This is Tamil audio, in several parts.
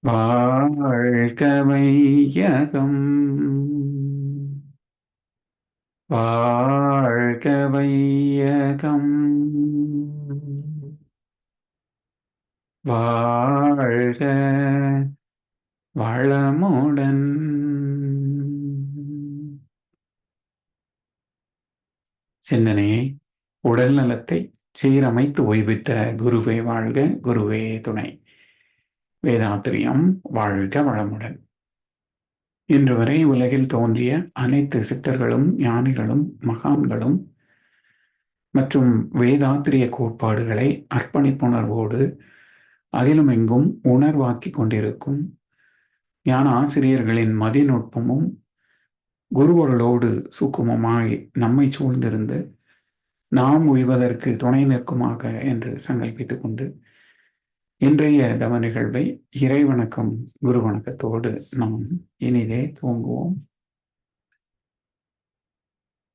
வாழ்க வையகம், வாழ்க வையகம், வாழ்க வளமுடன். சிந்தனையை உடல் நலத்தை சீரமைத்து ஓய்வித்த குருவே வாழ்க, குருவே துணை. வேதாத்திரியம் வாழ்க வளமுடன். இன்று வரை உலகில் தோன்றிய அனைத்து சித்தர்களும் ஞானிகளும் மகான்களும் மற்றும் வேதாத்திரிய கோட்பாடுகளை அர்ப்பணிப்புணர்வோடு அதிலும் எங்கும் உணர்வாக்கிக் கொண்டிருக்கும் ஞான ஆசிரியர்களின் மதிநுட்பமும் குருவர்களோடு சுக்குமமாய் நம்மை சூழ்ந்திருந்து நாம் உய்வதற்கு துணை நிற்குமாக என்று சங்கல்பித்துக் கொண்டு இன்றைய தவ நிகழ்வை இறைவணக்கம் குரு வணக்கத்தோடு நாம் இனிதே துவங்குவோம்.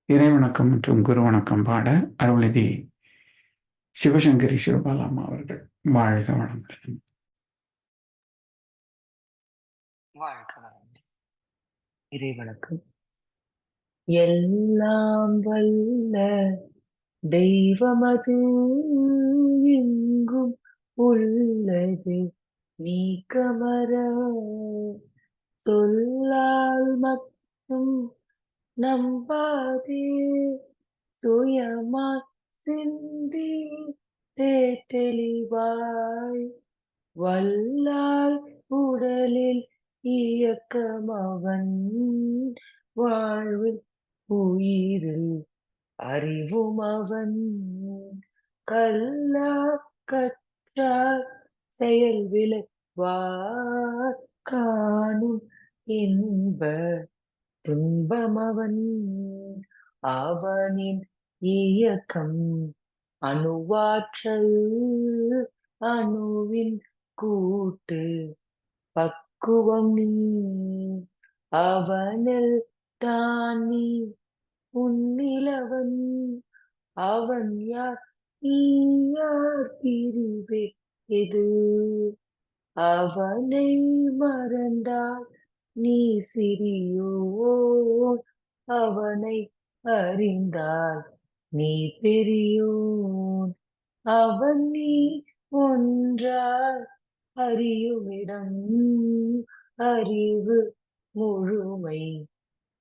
இறைவணக்கம் மற்றும் குரு வணக்கம் பாட அருள்நிதி சிவசங்கரி சிவபாலாமா அவர்கள். வாழ்க வளமுடன். வாழ்க வளமுடன். இறைவணக்கம். எல்லாம் வல்ல தெய்வமது எங்கும் உள்ளது, நீக்கமர சொல்லால் மட்டும் நம்பாதே, துயமாய் சிந்தி தெளிவாய் வல்லால் உடலில் இயக்கம் அவன் வாழ்வில் உயிரில் அறிவும் அவன் கல்லா கற்றார் செயல் விளைவார் காணும் இன்ப துன்பம் அவன். அவனின் இயக்கம் அணுவாற்றல், அணுவின் கூட்டு பக்குவம் நீ. அவனில் தான் நீ உன்னிலவன், அவன் யார் நீ யார் பிரிவே எது. அவனை மறந்தால் நீ சிறியோன், அவனை அறிந்தால் நீ பெரியோன். அவன் நீ ஒன்றால் அறியுமிடம் அறிவு முழுமை,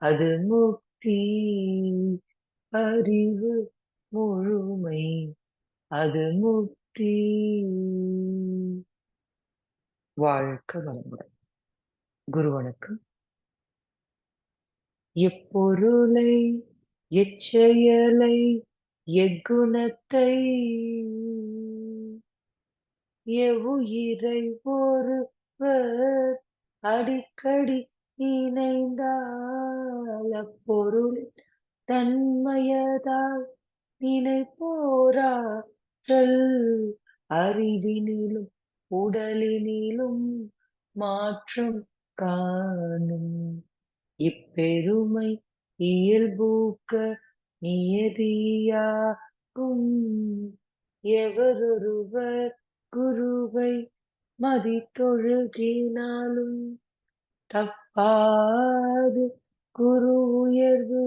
அது முக்தி. அறிவு முழுமை, அது முக்தி. வாழ்க வளமுடன். குரு வணக்கம். எப்பொருளை எச்செயலை எக்குணத்தை எவ்வுயிரை ஒருவர் அடிக்கடி இணைந்தால் அப்பொருள் தன்மையதால் நினைப்போராற்றல் அறிவினிலும் உடலினிலும் மாற்றம் காணும். இப்பெருமை இயல்பூக்க நியதியாகும். எவரொருவர் குருவை மதித்தொழுகினாலும் தப்பாது குரு உயர்வு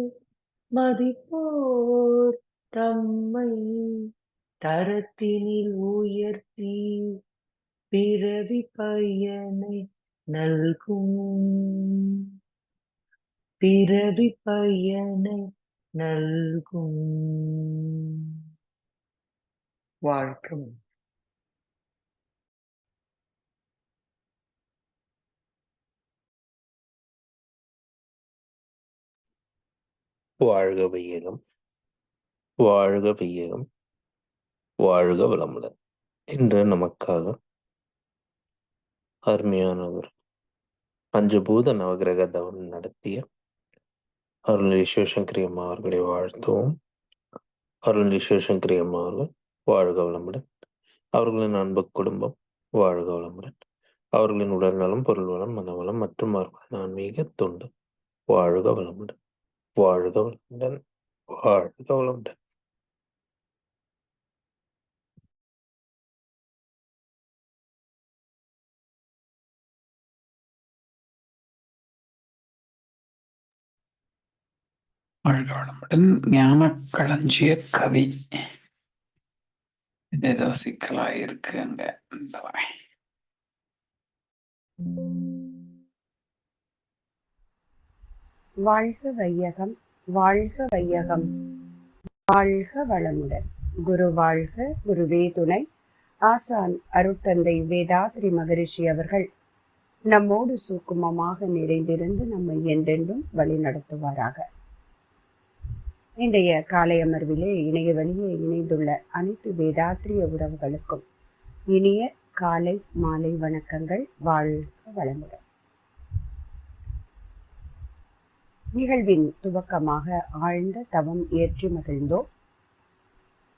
மதிப்போர் தம்மை தரத்தினில் உயர்த்தி பிறவி பயனை நல்கும். பிறவி பயனை நல்கும். வாழ்க்கை. வாழ்க வையகம், வாழ்க வையகம், வாழ்க வளமுடன். இன்று நமக்காக அருமையானவர் பஞ்சபூத நவகிரக தவம் நடத்திய அருள்நிதி சிவசங்கரி அம்மா அவர்களை வாழ்த்துவோம். அருள்நிதி சிவசங்கரி அம்மா அவர்கள் வாழ்க வளமுடன். அவர்களின் அன்பு குடும்பம் வாழ்க வளமுடன். அவர்களின் உடல் நலம், பொருள் வளம், மனவளம் மற்றும் அவர்களின் ஆன்மீக தொண்டு வாழ்க வளமுடன். வாழ்க வளமுடன். வாழ்க வளமுடன். வாழ்க வளமுடன். ஞான களஞ்சிய கவி. இது ஏதோ சிக்கலா இருக்கு அங்க. இந்த வரேன். வாழ்க வையகம், வாழ்க வையகம், வாழ்க வளமுடன். குரு வாழ்க, குருவே துணை. ஆசான் அருட்தந்தை வேதாத்ரி மகரிஷி அவர்கள் நம்மோடு சூக்குமமாக நிறைந்திருந்து நம்மை என்றென்றும் வழி நடத்துவாராக. இன்றைய காலை அமர்விலே இணைய வழியே இணைந்துள்ள அனைத்து வேதாத்ரிய உறவுகளுக்கும் இனிய காலை மாலை வணக்கங்கள். வாழ்க வளமுடன். நிகழ்வின் துவக்கமாக ஆழ்ந்த தவம் ஏற்றி மகிழ்ந்தோம்.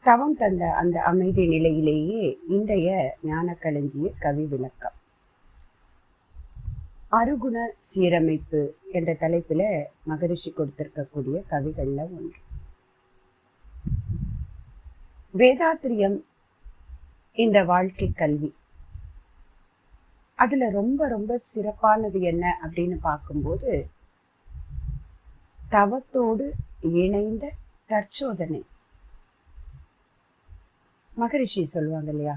தவம் தந்த அந்த அமைதி நிலையிலேயே இன்றைய ஞானக்களஞ்சிய கவி விளக்கம். அருகுண சீரமைப்பு என்ற தலைப்பில மகரிஷி கொடுத்திருக்கக்கூடிய கவிகள்ல ஒன்று. வேதாத்திரியம் இந்த வாழ்க்கை கல்வி, அதுல ரொம்ப ரொம்ப சிறப்பானது என்ன அப்படின்னு பார்க்கும்போது தவத்தோடு இணைந்த தற்சோதனை. மகரிஷி சொல்லுவாங்க இல்லையா,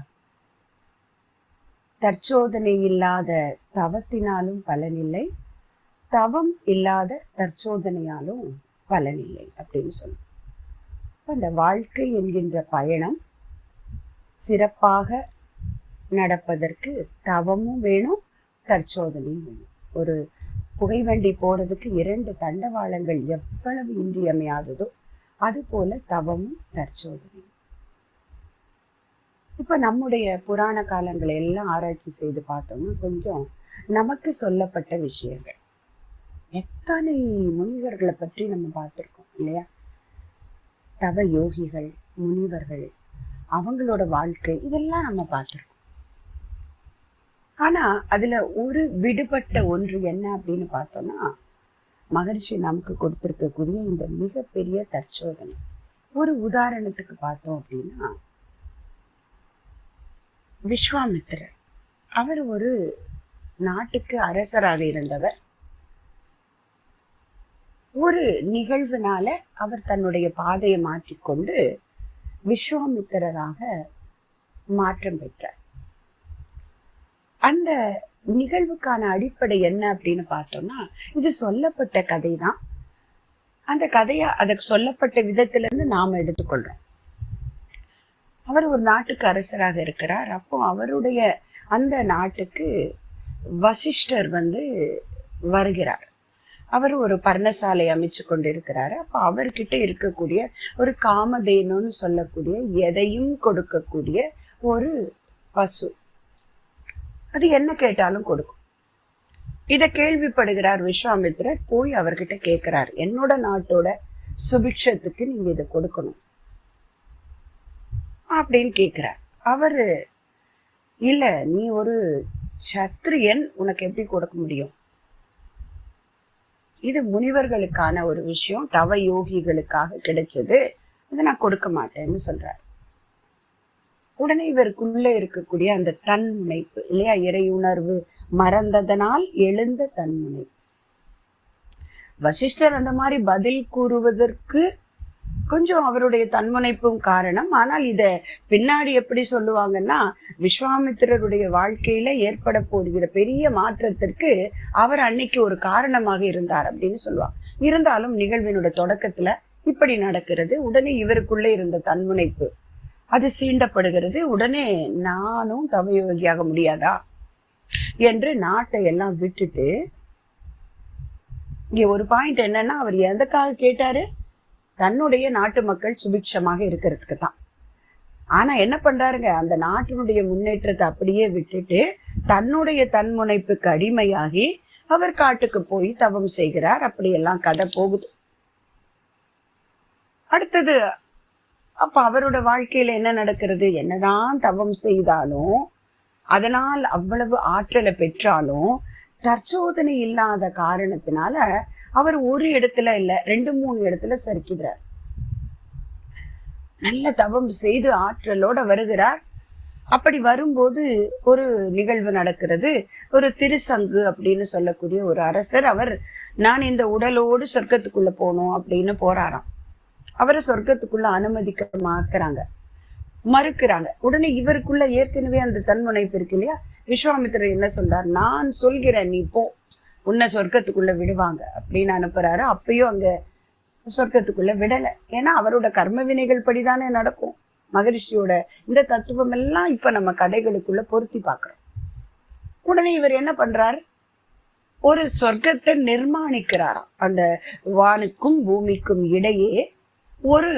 தற்சோதனை இல்லாத தவத்தினாலும் பலனில்லை, தவம் இல்லாத தற்சோதனையாலும் பலனில்லை அப்படின்னு சொல்லுவாங்க. அந்த வாழ்க்கை என்கின்ற பயணம் சிறப்பாக நடப்பதற்கு தவமும் வேணும், தற்சோதனையும் வேணும். ஒரு புகைவண்டி போறதுக்கு 2 தண்டவாளங்கள் எவ்வளவு இன்றியமையாததோ அது போல தவமும் தற்சோதனையும். இப்ப நம்முடைய புராண காலங்களை எல்லாம் ஆராய்ச்சி செய்து பார்த்தோம்னா கொஞ்சம் நமக்கு சொல்லப்பட்ட விஷயங்கள், எத்தனை முனிவர்களை பற்றி நம்ம பார்த்திருக்கோம் இல்லையா? தவ யோகிகள், முனிவர்கள், அவங்களோட வாழ்க்கை இதெல்லாம் நம்ம பார்த்திருக்கோம். ஆனா அதுல ஒரு விடுபட்ட ஒன்று என்ன அப்படின்னு பார்த்தோம்னா, மகரிஷி நமக்கு கொடுத்திருக்கக்கூடிய இந்த மிகப்பெரிய தற்சோதனை. ஒரு உதாரணத்துக்கு பார்த்தோம் அப்படின்னா, விஸ்வாமித்திரர் அவர் ஒரு நாட்டுக்கு அரசராக இருந்தவர். ஒரு நிகழ்வுனால அவர் தன்னுடைய பாதையை மாற்றிக்கொண்டு விஸ்வாமித்திரராக மாற்றம் பெற்றார். அந்த நிகழ்வுக்கான அடிப்படை என்ன அப்படின்னு பார்த்தோம்னா, இது சொல்லப்பட்ட கதை தான். அந்த கதையை அதற்கு சொல்லப்பட்ட விதத்துல இருந்து நாம எடுத்துக்கொள்றோம். அவர் ஒரு நாட்டுக்கு அரசராக இருக்கிறார். அப்போ அவருடைய அந்த நாட்டுக்கு வசிஷ்டர் வருகிறார். அவர் ஒரு பர்ணசாலை அமைச்சு கொண்டு இருக்கிறாரு. அப்ப அவர்கிட்ட இருக்கக்கூடிய ஒரு காமதேனுன்னு சொல்லக்கூடிய எதையும் கொடுக்கக்கூடிய ஒரு பசு, அது என்ன கேட்டாலும் கொடுக்கும். இத கேள்விப்படுகிறார் விஸ்வாமித்திரர். போய் அவர்கிட்ட கேட்கிறார், என்னோட நாட்டோட சுபிக்ஷத்துக்கு நீங்க இதை கொடுக்கணும் அப்படின்னு கேட்கிறார். அவரு, இல்ல நீ ஒரு சத்திரியன், உனக்கு எப்படி கொடுக்க முடியும்? இது முனிவர்களுக்கான ஒரு விஷயம், தவ யோகிகளுக்காக கிடைச்சது, அதை நான் கொடுக்க மாட்டேன்னு சொல்றார். உடனே இவருக்குள்ள இருக்கக்கூடிய அந்த தன்முனைப்பு இல்லையா, இறையுணர்வு மறந்ததனால் எழுந்த தன்முனைப்பு. வசிஷ்டர் அந்த மாதிரி பதில் கூறுவதற்கு கொஞ்சம் அவருடைய தன்முனைப்பும் காரணம். ஆனால் இத பின்னாடி எப்படி சொல்லுவாங்கன்னா, விஸ்வாமித்திரருடைய வாழ்க்கையில ஏற்பட போகிற பெரிய மாற்றத்திற்கு அவர் அன்னைக்கு ஒரு காரணமாக இருந்தார் அப்படின்னு சொல்லுவாங்க. இருந்தாலும் நிகழ்வினோட தொடக்கத்துல இப்படி நடக்கிறது. உடனே இவருக்குள்ள இருந்த தன்முனைப்பு அது சீண்டப்படுகிறது. உடனே நானும் தவயோகியாக முடியாதா என்று நாட்டை எல்லாம் விட்டுட்டு, இங்க ஒரு பாயிண்ட் என்னன்னா, அவர் எதுக்காக கேட்டாரு? தன்னுடைய நாட்டு மக்கள் சுபிக்ஷமாக இருக்கிறதுக்கு தான். ஆனா என்ன பண்றாருங்க, அந்த நாட்டினுடைய முன்னேற்றத்தை அப்படியே விட்டுட்டு தன்னுடைய தன்முனைப்புக்கு அடிமையாகி அவர் காட்டுக்கு போய் தவம் செய்கிறார். அப்படியெல்லாம் கதை போகுது. அடுத்தது அப்ப அவரோட வாழ்க்கையில என்ன நடக்கிறது? என்னதான் தவம் செய்தாலும், அதனால் அவ்வளவு ஆற்றலை பெற்றாலும், தற்சோதனை இல்லாத காரணத்தினால அவர் ஒரு இடத்துல இல்ல 2-3 இடத்துல சறுக்கிறார். நல்ல தவம் செய்து ஆற்றலோட வருகிறார். அப்படி வரும்போது ஒரு நிகழ்வு நடக்கிறது. ஒரு திருசங்கு அப்படின்னு சொல்லக்கூடிய ஒரு அரசர், அவர் நான் இந்த உடலோடு சொர்க்கத்துக்குள்ள போகணும் அப்படின்னு போறாராம். அவரை சொர்க்கத்துக்குள்ள அனுமதிக்க மறுக்கிறாங்க. உடனே இவருக்குள்ள ஏற்கனவே அந்த தன்முனைப்பு இருக்கு இல்லையா, விஸ்வாமித்திரர் என்ன சொல்றார், நான் சொல்கிறேன் நீ போ, உன்னை சொர்க்கத்துக்குள்ள விடுவாங்க அப்படின்னு அனுப்புறாரு. அப்பயும் அங்க சொர்க்கத்துக்குள்ள விடலை. ஏன்னா அவரோட கர்ம வினைகள் படிதானே நடக்கும். மகரிஷியோட இந்த தத்துவம் எல்லாம் இப்ப நம்ம கதைகளுக்குள்ள பொருத்தி பார்க்கிறோம். உடனே இவர் என்ன பண்றாரு, ஒரு சொர்க்கத்தை நிர்மாணிக்கிறாராம். அந்த வானுக்கும் பூமிக்கும் இடையே ஒரு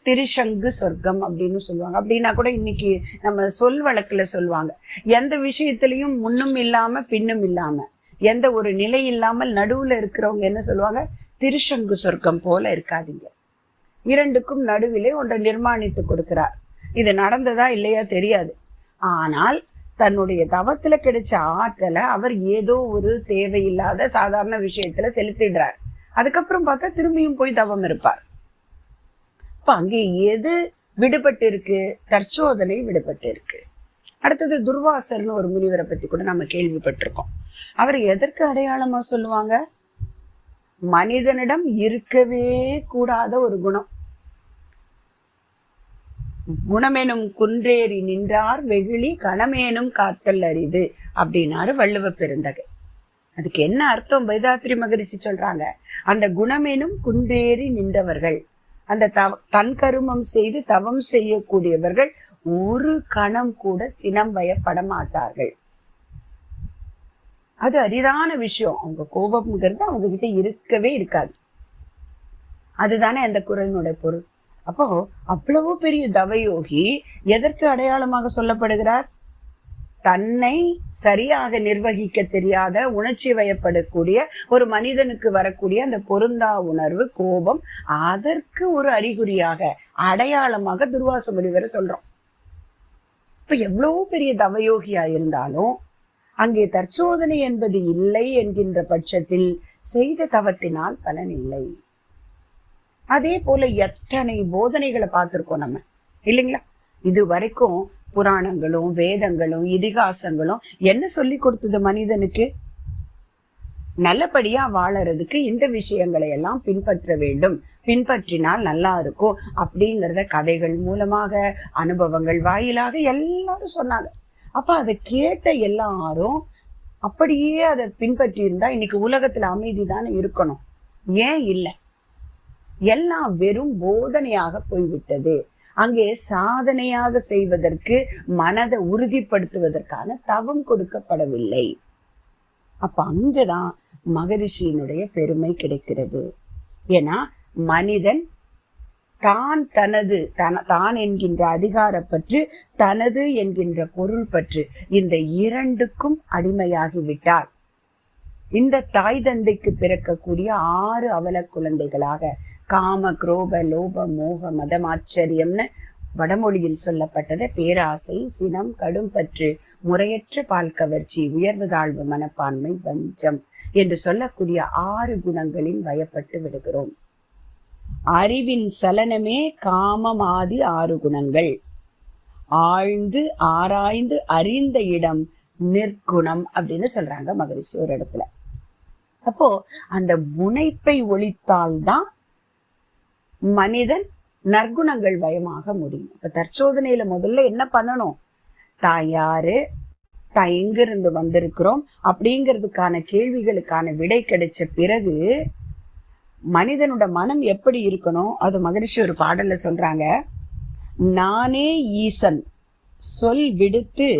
திரிசங்கு சொர்க்கம் அப்படின்னு சொல்லுவாங்க. அப்படின்னா கூட இன்னைக்கு நம்ம சொல் வழக்குல சொல்லுவாங்க, எந்த விஷயத்திலையும் முன்னும் இல்லாம பின்னும் இல்லாம, எந்த ஒரு நிலை இல்லாமல் நடுவுல இருக்கிறவங்க என்ன சொல்லுவாங்க, திரிசங்கு சொர்க்கம் போல இருக்காதீங்க. இரண்டுக்கும் நடுவிலே ஒன்றை நிர்மாணித்து கொடுக்கிறார். இது நடந்ததா இல்லையா தெரியாது. ஆனால் தன்னுடைய தவத்துல கிடைச்ச ஆற்றலை அவர் ஏதோ ஒரு தேவையில்லாத சாதாரண விஷயத்துல செலுத்திடுறார். அதுக்கப்புறம் பார்த்தா திரும்பியும் போய் தவம் இருப்பார். இப்ப அங்கே எது விடுபட்டு இருக்கு, தற்சோதனை விடுபட்டு இருக்கு. அடுத்தது துர்வாசர்னு ஒரு முனிவரை பத்தி கூட நம்ம கேள்விப்பட்டிருக்கோம். அவர் எதற்கு அடையாளமா சொல்லுவாங்க, மனிதனிடம் இருக்கவே கூடாத ஒரு குணம். குணமேனும் குன்றேறி நின்றார் வெகுளி கணமேனும் காத்தல் அரிது அப்படின்னாரு வள்ளுவ பெருந்தகை. அதுக்கு என்ன அர்த்தம் வேதாத்ரி மகரிஷி சொல்றாங்க, அந்த குணமேனும் குன்றேறி நின்றவர்கள், அந்த தன் கருமம் செய்து தவம் செய்யக்கூடியவர்கள் ஒரு கணம் கூட சினம் வயப்பட மாட்டார்கள். அது அரிதான விஷயம். அவங்க கோபம்ங்கிறது அவங்க கிட்ட இருக்கவே இருக்காது. அதுதானே அந்த குறளினுடைய பொருள். அப்போ அவ்வளவு பெரிய தவயோகி எதற்கு அடையாளமாக சொல்லப்படுகிறார், தன்னை சரியாக நிர்வகிக்க தெரியாத உணர்ச்சி வயப்படக்கூடிய ஒரு மனிதனுக்கு வரக்கூடிய அந்த பொருந்தா உணர்வு கோபம், அதற்கு ஒரு அறிகுறியாக அடையாளமாக துர்வாச முனிவரை சொல்றோம். இப்ப எவ்வளவு பெரிய தவயோகியா இருந்தாலும் அங்கே தற்சோதனை என்பது இல்லை என்கின்ற பட்சத்தில் செய்த தவத்தினால் பலன் இல்லை. அதே போல எத்தனை போதனைகளை பார்த்திருக்கோம் நம்ம இல்லைங்களா. இது வரைக்கும் புராணங்களும் வேதங்களும் இதிகாசங்களும் என்ன சொல்லி கொடுத்தது மனிதனுக்கு, நல்லபடியா வாழறதுக்கு இந்த விஷயங்களை எல்லாம் பின்பற்ற வேண்டும், பின்பற்றினால் நல்லா இருக்கும் அப்படிங்கிறத கதைகள் மூலமாக அனுபவங்கள் வாயிலாக எல்லாரும் சொன்னாங்க. அப்ப அதை கேட்ட எல்லாரும் அப்படியே அதை பின்பற்றி இருந்தா இன்னைக்கு உலகத்துல அமைதி தானே இருக்கணும். ஏன் இல்லை, எல்லாம் வெறும் போதனையாக போய்விட்டது. அங்கே சாதனையாக செய்வதற்கு மனதை உறுதிப்படுத்துவதற்கான தவம் கொடுக்கப்படவில்லை. அப்ப அங்கதான் மகரிஷியினுடைய பெருமை கிடைக்கிறது. ஏன்னா மனிதன் தான் என்கின்ற அதிகார பற்று, தனது என்கின்ற பொருள் பற்று, இந்த இரண்டுக்கும் அடிமையாகிவிட்டார். இந்த தாய் தந்தைக்கு பிறக்கக்கூடிய 6 அவல குழந்தைகளாக காம குரோப லோப மோக மதமாச்சரியம்னு வடமொழியில் சொல்லப்பட்டதை பேராசை, சினம், கடும் பற்று, முறையற்ற பால் கவர்ச்சி, உயர்வு தாழ்வு மனப்பான்மை, வஞ்சம் என்று சொல்லக்கூடிய 6 குணங்களில் வயப்பட்டு விடுகிறோம். அறிவின் சலனமே காமம் ஆதி 6 குணங்கள். ஆழ்ந்து ஆராய்ந்து அறிந்த இடம் நிற்குணம் அப்படின்னு சொல்றாங்க மகரிஷி ஒரு இடத்துல. அப்போ அந்த முனைப்பை ஒழித்தால்தான் மனிதன் நற்குணங்கள் வயமாக முடியும். இப்ப தற்சோதனையில முதல்ல என்ன பண்ணணும், தான் யாரு, தான் எங்கிருந்து வந்திருக்கிறோம் அப்படிங்கிறதுக்கான கேள்விகளுக்கான விடை கிடைச்ச பிறகு மனிதனோட மனம் எப்படி இருக்கணும், அது மகரிஷி ஒரு பாடல்ல சொல்றாங்க. நானே ஈசன் சொல் விடுத்து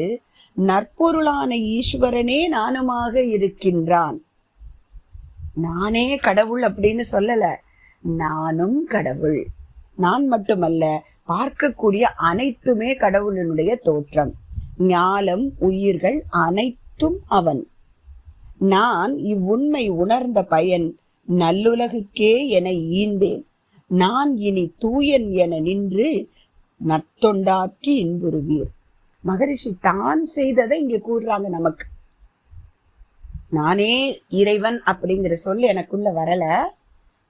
நற்பொருளான ஈஸ்வரனே நானுமாக இருக்கின்றான். நானே கடவுள் அப்படின்னு சொல்லல, நானும் கடவுள். நான் மட்டுமல்ல, பார்க்கக்கூடிய அனைத்துமே கடவுளினுடைய தோற்றம். ஞாலம் உயிர்கள் அனைத்தும் அவன். நான் இவ்வுண்மை உணர்ந்த பயன் நல்லுலகுக்கே என ஈந்தேன். நான் இனி தூயன் என நின்று நற்தொண்டாற்றி இன்புறுவீர். மகரிஷி தான் செய்ததை இங்க கூறுறாங்க நமக்கு. நானே இறைவன் அப்படிங்கிற சொல் எனக்குள்ள வரல,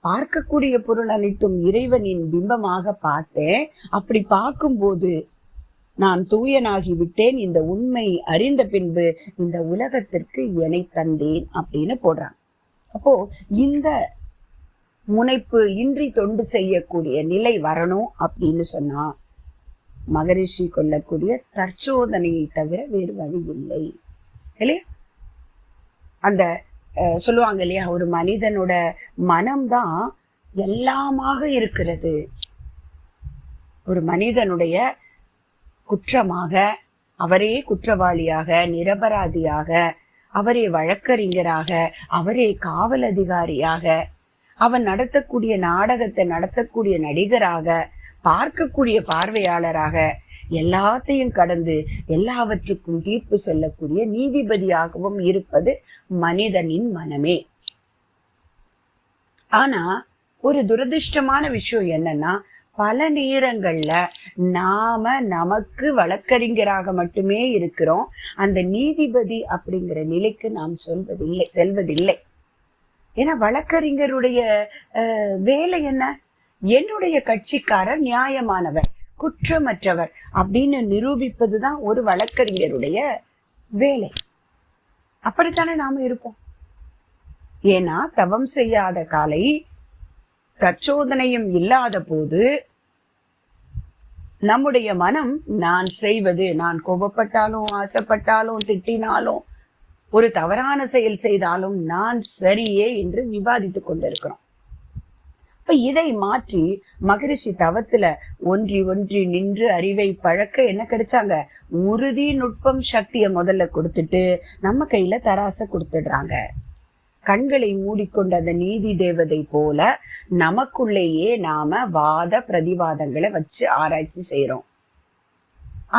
பார்க்கக்கூடிய பொருள் அனைத்தும் இறைவனின் பிம்பமாக பார்த்தேன். அப்படி பார்க்கும்போது நான் தூயனாகி விட்டேன், இந்த உண்மை அறிந்த பின்பு இந்த உலகத்திற்கு என்னை தந்தேன் அப்படின்னு போடுறாங்க. அப்போ இந்த முனைப்பு இன்றி தொண்டு செய்யக்கூடிய நிலை வரணும் அப்படின்னு சொன்னா மகரிஷி கொள்ளக்கூடிய தற்சோதனையை தவிர வேறு வழி இல்லை இல்லையா? அந்த சொல்லுவாங்க இல்லையா, ஒரு மனிதனோட மனம்தான் எல்லாமாக இருக்கிறது. ஒரு மனிதனுடைய குற்றமாக, அவரே குற்றவாளியாக, நிரபராதியாக, அவரே வழக்கறிஞராக, அவரே காவல் அதிகாரியாக, அவன் நடத்தக்கூடிய நாடகத்தை நடத்தக்கூடிய நடிகராக, பார்க்கக்கூடிய பார்வையாளராக, எல்லாத்தையும் கடந்து எல்லாவற்றுக்கும் தீர்ப்பு சொல்லக்கூடிய நீதிபதியாகவும் இருப்பது மனிதனின் மனமே. ஆனா ஒரு துரதிர்ஷ்டமான விஷயம் என்னன்னா, பல நேரங்கள்ல நாம நமக்கு வழக்கறிஞராக மட்டுமே இருக்கிறோம். அந்த நீதிபதி அப்படிங்கிற நிலைக்கு நாம் செல்வதில்லை. ஏன்னா வழக்கறிஞருடைய வேலை என்ன? என்னுடைய கட்சிக்காரர் நியாயமானவர், குற்றமற்றவர் அப்படின்னு நிரூபிப்பதுதான் ஒரு வழக்கறிஞருடைய வேலை. அப்படித்தானே நாம இருப்போம். ஏன்னா தவம் செய்யாத காலை, தற்சோதனையும் இல்லாத போது நம்முடைய மனம் நான் செய்வது, நான் கோபப்பட்டாலும், ஆசைப்பட்டாலும், திட்டினாலும், ஒரு தவறான செயல் செய்தாலும் நான் சரியே என்று விவாதித்துக் கொண்டிருக்கிறோம். இப்ப இதை மாற்றி மகரிஷி தவத்துல ஒன்றி ஒன்றி நின்று அறிவை பழக்க என்ன கிடைச்சாங்க? உறுதி, நுட்பம், சக்தியை முதல்ல கொடுத்துட்டு நம்ம கையில தராசை கொடுத்துடுறாங்க. கண்களை மூடிக்கொண்ட அந்த நீதி தேவதை போல நமக்குள்ளேயே நாம வாத பிரதிவாதங்களை வச்சு ஆராய்ச்சி செய்யறோம்.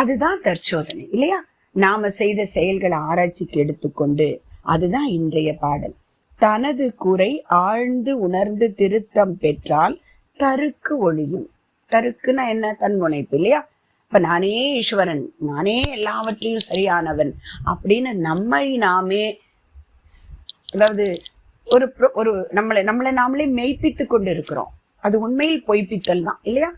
அதுதான் தற்சோதனை இல்லையா? நாம செய்த செயல்களை ஆராய்ச்சிக்கு எடுத்துக்கொண்டு, அதுதான் இன்றைய பாடல். தனது குறை ஆழ்ந்து உணர்ந்து திருத்தம் பெற்றால் தருக்கு ஒழியும். தருக்குன்னா என்ன? தன்முனைப்பு இல்லையா? இப்ப நானே ஈஸ்வரன், நானே எல்லாவற்றையும் சரியானவன் அப்படின்னு நம்மை நாமே, அதாவது ஒரு நம்மளை நாமளே மெய்ப்பித்து கொண்டு இருக்கிறோம். அது உண்மையில் பொய்ப்பித்தல் தான் இல்லையா?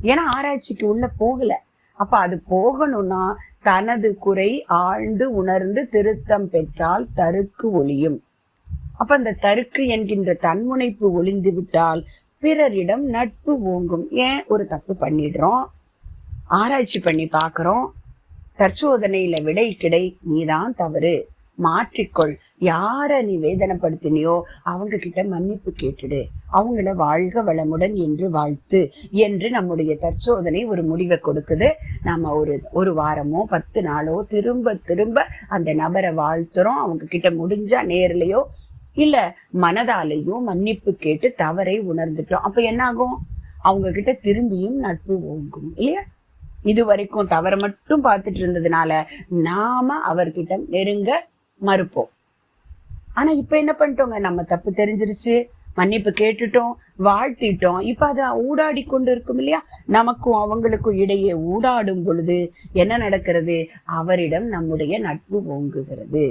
ஏன்னா ஆராய்ச்சிக்கு உள்ள போகல. அப்ப அது போகணும்னா தனது குறை ஆழ்ந்து உணர்ந்து திருத்தம் பெற்றால் தருக்கு ஒழியும். அப்ப அந்த தருக்கு என்கின்ற தன்முனைப்பு ஒளிந்து விட்டால் பிறரிடம் நட்பு ஓங்கும். ஏன்? ஒரு தப்பு பண்ணிடுறோம், ஆராய்ச்சி பண்ணி பாக்குறோம், தற்சோதனையில விடை கிடை, நீதான் தவறு, மாற்றிக்கொள், யார நீ வேதனைப்படுத்தினியோ அவங்க கிட்ட மன்னிப்பு கேட்டுடு, அவங்கள வாழ்க வளமுடன் என்று வாழ்த்து என்று நம்முடைய தற்சோதனை ஒரு முடிவை கொடுக்குது. நாம ஒரு வாரமோ 10 நாளோ திரும்ப திரும்ப அந்த நபரை வாழ்த்துறோம். அவங்க கிட்ட முடிஞ்சா நேர்லயோ இல்ல மனதாலேயோ மன்னிப்பு கேட்டு தவறை உணர்ந்துட்டோம். அப்ப என்ன ஆகும்? அவங்க கிட்ட திரும்பியும் நட்பு ஓங்கும் இல்லையா? இது வரைக்கும் தவறை மட்டும் பார்த்துட்டு இருந்ததுனால நாம அவர்கிட்ட நெருங்க மறுப்போம். ஆனா இப்ப என்ன பண்ணிட்டோங்க? நம்ம தப்பு தெரிஞ்சிருச்சு, மன்னிப்பு கேட்டுட்டோம், வாழ்த்திட்டோம். இப்ப அதை ஊடாடி கொண்டு இருக்கும் இல்லையா? நமக்கும் அவங்களுக்கும் இடையே ஊடாடும் பொழுது என்ன நடக்கிறது? அவரிடம் நம்முடைய நட்பு ஓங்குகிறது.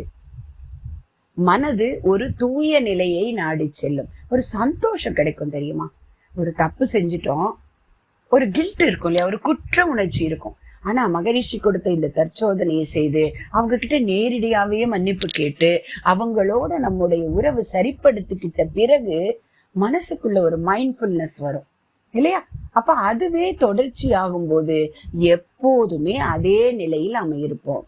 மனது ஒரு தூய நிலையை நாடி செல்லும். ஒரு சந்தோஷம் கிடைக்கும் தெரியுமா? ஒரு தப்பு செஞ்சுட்டோம், ஒரு கில்ட் இருக்கும் இல்லையா? ஒரு குற்ற உணர்ச்சி இருக்கும். ஆனா மகரிஷி கொடுத்த இந்த தற்சோதனையை செய்து அவங்க கிட்ட நேரடியாவே மன்னிப்பு கேட்டு அவங்களோட நம்முடைய உறவு சரிப்படுத்திக்கிட்ட பிறகு மனசுக்குள்ள ஒரு மைண்ட்ஃபுல்னஸ் வரும் இல்லையா? அப்ப அதுவே தொடர்ச்சி ஆகும் போது எப்போதுமே அதே நிலையில் நம்ம இருப்போம்.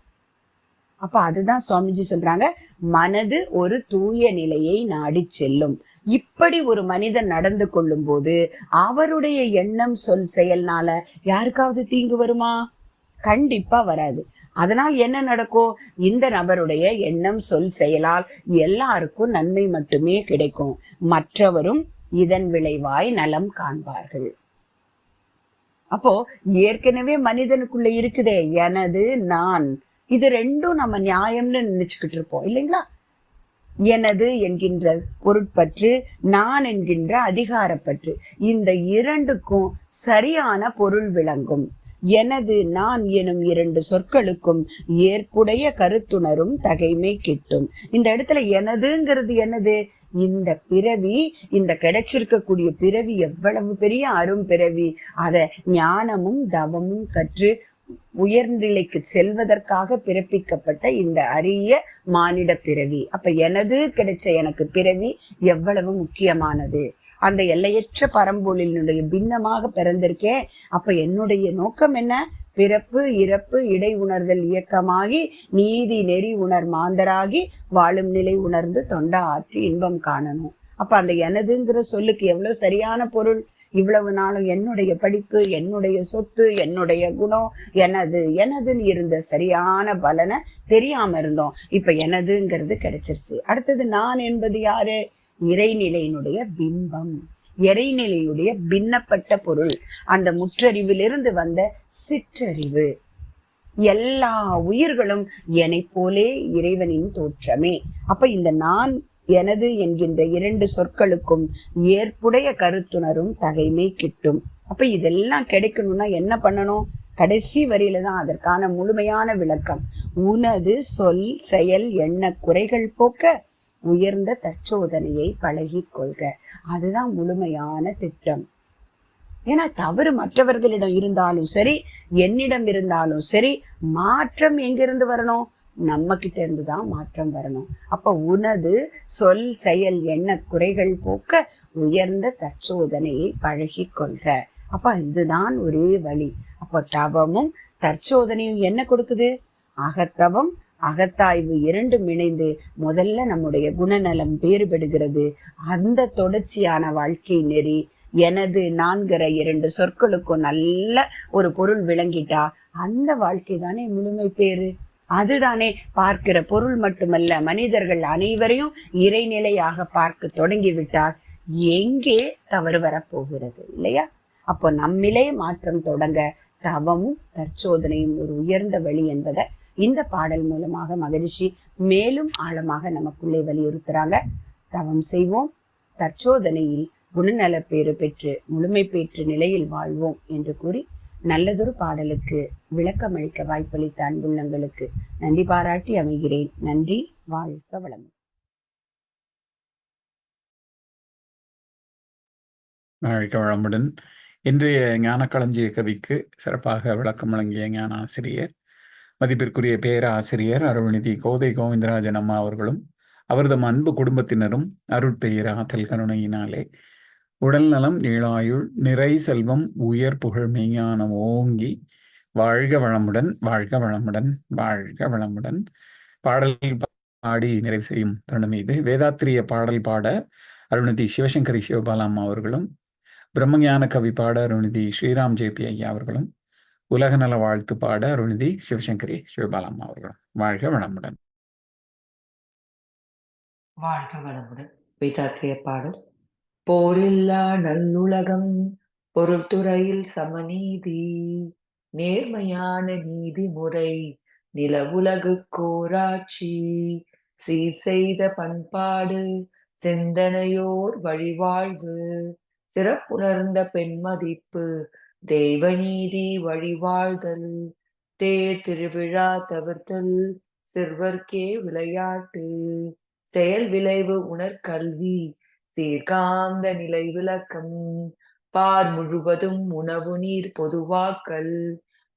அப்ப அதுதான் சுவாமிஜி சொல்றாங்க, மனது ஒரு தூய நிலையை நாடி செல்லும். இப்படி ஒரு மனிதன் நடந்து கொள்ளும் போது அவருடைய எண்ணம் சொல் செயல்னால யாருக்காவது தீங்கு வருமா? கண்டிப்பா வராது. அதனால் என்ன நடக்கும்? இந்த நபருடைய எண்ணம் சொல் செயலால் எல்லாருக்கும் நன்மை மட்டுமே கிடைக்கும். மற்றவரும் இதன் விளைவாய் நலம் காண்பார்கள். அப்போ ஏற்கனவே மனிதனுக்குள்ள இருக்குதே எனது, நான், இது ரெண்டும் நம்ம நியாயம்னு நினைச்சுக்கிட்டு இருப்போம் இல்லைங்களா? எனது என்கின்ற பொருட்பற்று, நான் என்கின்ற அதிகாரப்பற்று, இந்த இரண்டுக்கும் சரியான பொருள் விளங்கும். எனது நான் எனும் 2 சொற்களுக்கும் ஏற்புடைய கருத்துணரும் தகைமை கிட்டும். இந்த இடத்துல எனதுங்கிறது என்னது? இந்த பிறவி, இந்த கிடைச்சிருக்கக்கூடிய பிறவி எவ்வளவு பெரிய அரும் பிறவி. அத ஞானமும் தவமும் கற்று உயர்நிலைக்கு செல்வதற்காக பிறப்பிக்கப்பட்ட இந்த அரிய மானிட பிறவி. அப்ப எனது கிடைச்ச எனக்கு பிறவி எவ்வளவு முக்கியமானது. அந்த எல்லையற்ற பரம்பொருளினுடைய பின்னமாக பிறந்திருக்கேன். அப்ப என்னுடைய நோக்கம் என்ன? பிறப்பு இறப்பு இடை உணர்தல் இயக்கமாகி நீதி நெறி உணர் மாந்தராகி வாழும் நிலை உணர்ந்து தொண்டா ஆற்றி இன்பம் காணணும். அப்ப அந்த எனதுங்கிற சொல்லுக்கு எவ்வளவு சரியான பொருள். இவ்வளவு நாளும் என்னுடைய படிப்பு, என்னுடைய சொத்து, என்னுடைய குணம், எனதுன்னு இருந்த சரியான பலனை தெரியாம இருந்தோம். இப்ப எனதுங்கிறது கிடைச்சிருச்சு. அடுத்தது நான் என்பது யாரு? இறைநிலையினுடைய பிம்பம், இறைநிலையுடைய பின்னப்பட்ட பொருள், அந்த முற்றறிவிலிருந்து வந்த சிற்றறிவு. எல்லா உயிர்களும் என்னை போலே இறைவனின் தோற்றமே. அப்ப இந்த நான் எனது என்கின்ற இரண்டு சொற்களுக்கும் ஏற்புடைய கருத்துணரும் தகைமை கிட்டும். அப்ப இதெல்லாம் கிடைக்கணும்னா என்ன பண்ணணும்? கடைசி வரியில தான் அதற்கான முழுமையான விளக்கம். உனது சொல் செயல் எண்ண குறைகள் போக்க உயர்ந்த தற்சோதனையை பழகி கொள்க. அதுதான் முழுமையான திட்டம். ஏன்னா தவறு மற்றவர்களிடம் இருந்தாலும் சரி, என்னிடம் இருந்தாலும் சரி, மாற்றம் எங்கிருந்து வரணும்? நம்ம கிட்ட இருந்துதான் மாற்றம் வரணும். அப்ப உனது சொல் செயல் எண்ண குறைகள் போக்க உயர்ந்த தற்சோதனையை பழகி கொள்க. அப்ப இதுதான் ஒரே வழி. அப்ப தவமும் தற்சோதனையும் என்ன கொடுக்குது? அகத்தவம் அகத்தாய்வு இரண்டும் இணைந்து முதல்ல நம்முடைய குணநலம் வேறுபடுகிறது. அந்த தொடர்ச்சியான வாழ்க்கை நெறி எனது நான்கிற இரண்டு சொற்களுக்கும் நல்ல ஒரு பொருள் விளங்கிட்டா அந்த வாழ்க்கை தானே முழுமை பேரு. அதுதானே பார்க்கிற பொருள் மட்டுமல்ல, மனிதர்கள் அனைவரையும் இறைநிலையாக பார்க்க தொடங்கிவிட்டால் எங்கே தவறு வரப்போகிறது இல்லையா? அப்போ நம்மிலே மாற்றம் தொடங்க தவமும் தற்சோதனையும் ஒரு உயர்ந்த வழி என்பதை இந்த பாடல் மூலமாக மகரிஷி மேலும் ஆழமாக நமக்குள்ளே வலியுறுத்துறாங்க. தவம் செய்வோம், தற்சோதனையில் குணநலப்பேறு பெற்று முழுமை பெற்று நிலையில் வாழ்வோம் என்று கூறி நல்லதொரு பாடலுக்கு விளக்கம் அளிக்க வாய்ப்பளித்த அன்புள்ளங்களுக்கு நன்றி பாராட்டி அமைகிறேன். நன்றி. வாழ்க வளமுடன். வாழ்க வளமுடன். இன்றைய ஞானக்களஞ்சிய கவிக்கு சிறப்பாக விளக்கம் வழங்கிய ஞான ஆசிரியர், மதிப்பிற்குரிய பேராசிரியர் அருள்நிதி கோதை கோவிந்தராஜன் அம்மா அவர்களும் அவரது அன்பு குடும்பத்தினரும் அருட்பெயர் ஆற்றல் கருணையினாலே உடல் நலம் நீளாயுள் நிறை செல்வம் உயர் புகழ் மெய்ஞானம் ஓங்கி வாழ்க வளமுடன், வாழ்க வளமுடன், வாழ்க வளமுடன். பாடல் பாடி நிறைவு செய்யும் தருணம் இது. வேதாத்திரிய பாடல் பாட அருள்நிதி சிவசங்கரி சிவபாலாம்மா அவர்களும், பிரம்மஞான கவி பாட அருள்நிதி ஸ்ரீராம் ஜேபி ஐயா அவர்களும், உலக நல வாழ்த்து பாட அருள்நிதி சிவசங்கரி சிவபாலாம்மா அவர்களும். வாழ்க வளமுடன். வாழ்க வளமுடன். வேதாத்திரிய பாடல். போரில்லா நல்லுலகம், பொருள் துறையில் சமநீதி, நேர்மையான நீதிமுறை, நில உலகு கோராட்சி, சீர் செய்த பண்பாடு, சிந்தனையோர் வழிவாழ்வு, சிறப்புணர்ந்த பெண்மதிப்பு, தெய்வநீதி வழிவாழ்தல், தேர் திருவிழா தவிர்த்தல், சிறுவர்க்கே விளையாட்டு, செயல் விளைவு உணர்கல்வி, சீர்காந்த நிலை விளக்கம், பார் முழுவதும் உணவு நீர் பொதுவாக்கல்,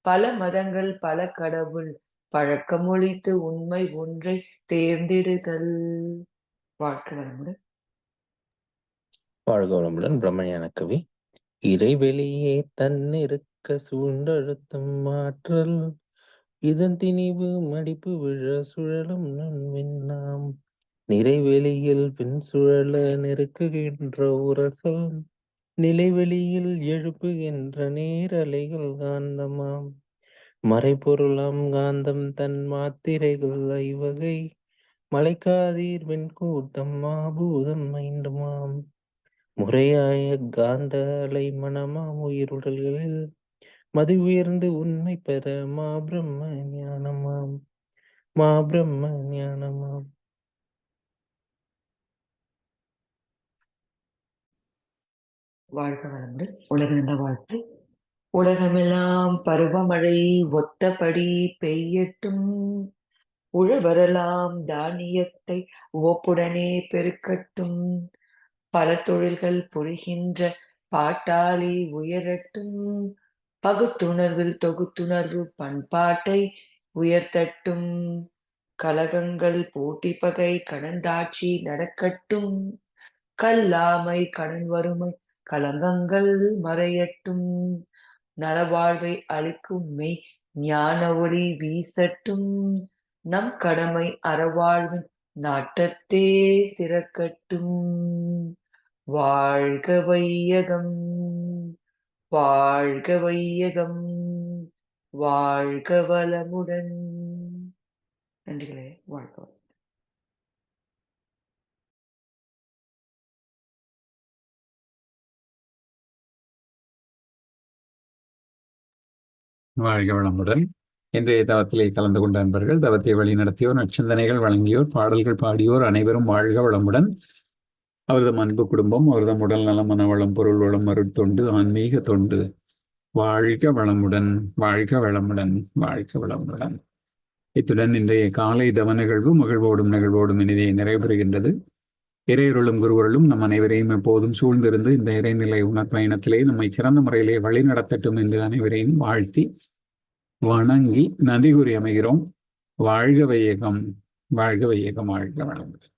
பல மதங்கள் பல கடவுள் பழக்கமொழித்து உண்மை ஒன்றை தேர்ந்தெடுதல். வாழ்க வளமுடன். வாழ்க வளமுடன். பிரம்மஞான கவி. இறைவெளியே தன்னிருக்க சூழ்ந்தழுத்தும் ஆற்றல், இதன் திணிவு மடிப்பு விழ சுழலும் நன்விண்ணாம், நிறைவெளியில் பின் சுழல நெருக்குகின்ற உரசல், நிலைவெளியில் எழுப்புகின்ற நேரலைகள் காந்தமாம், மறைபொருளாம் காந்தம் தன் மாத்திரைகள் ஐவகை, மலைக்காதீர் வெண்கூட்டம் மாபூதம் ஐந்துமாம், முறையாய காந்த அலை மனமாம் உயிருடல்களில் மதி உயர்ந்து உண்மை பெற மா பிரம்ம ஞானமாம், மா பிரம்ம ஞானமாம். வாழ்க வளமுடன். உலக நல வாழ்த்து. உலகமெல்லாம் பருவமழை ஒத்தபடி பெய்யட்டும், உழவரெல்லாம் தானியத்தை உவப்புடனே பெருக்கட்டும், பல தொழில்கள் புரிகின்ற பாட்டாளி உயரட்டும், பகுத்துணர்வில் தொகுத்துணர்வு பண்பாட்டை உயர்த்தட்டும். கலகங்கள் போட்டி பகை கடந்தாட்சி நடக்கட்டும். கல்லாமை கடன் வறுமை களங்கங்கள் மறையட்டும். நலவாழ்வை அளிக்கும் மெய் ஞான ஒளி வீசட்டும். நம் கடமை அறவாழ்வின் நாட்டத்தே சிறக்கட்டும். வாழ்க வையகம், வாழ்க வையகம், வாழ்க வளமுடன். நன்றிகளே, வாழ்க வளமுடன். வாழ்க வளமுடன். இன்றைய தவத்திலே கலந்து கொண்ட அன்பர்கள், தவத்தை வழிநடத்தியோர், நற்சிந்தனைகள் வழங்கியோர், பாடல்கள் பாடியோர் அனைவரும் வாழ்க வளமுடன். அவரது அன்பு குடும்பம், அவரது உடல் நலம், மனவளம், பொருள் வளம், அருட்தொண்டு, ஆன்மீக தொண்டு வாழ்க வளமுடன், வாழ்க வளமுடன், வாழ்க வளமுடன். இத்துடன் இன்றைய காலை தவ நிகழ்வு மகிழ்வோடும் நிகழ்வோடும் இனிதே நிறைவுறுகின்றது. இறையருளும் குருவருளும் நம் அனைவரையும் எப்போதும் சூழ்ந்திருந்து இந்த இறைநிலை உணர்பயணத்திலே நம்மை சிறந்த முறையிலே வழி நடத்தட்டும் என்று அனைவரையும் வாழ்த்தி வணங்கி நன்றி கூறி அமைகிறோம். வாழ்க வையகம், வாழ்க வையகம், வாழ்க வளமுடன்.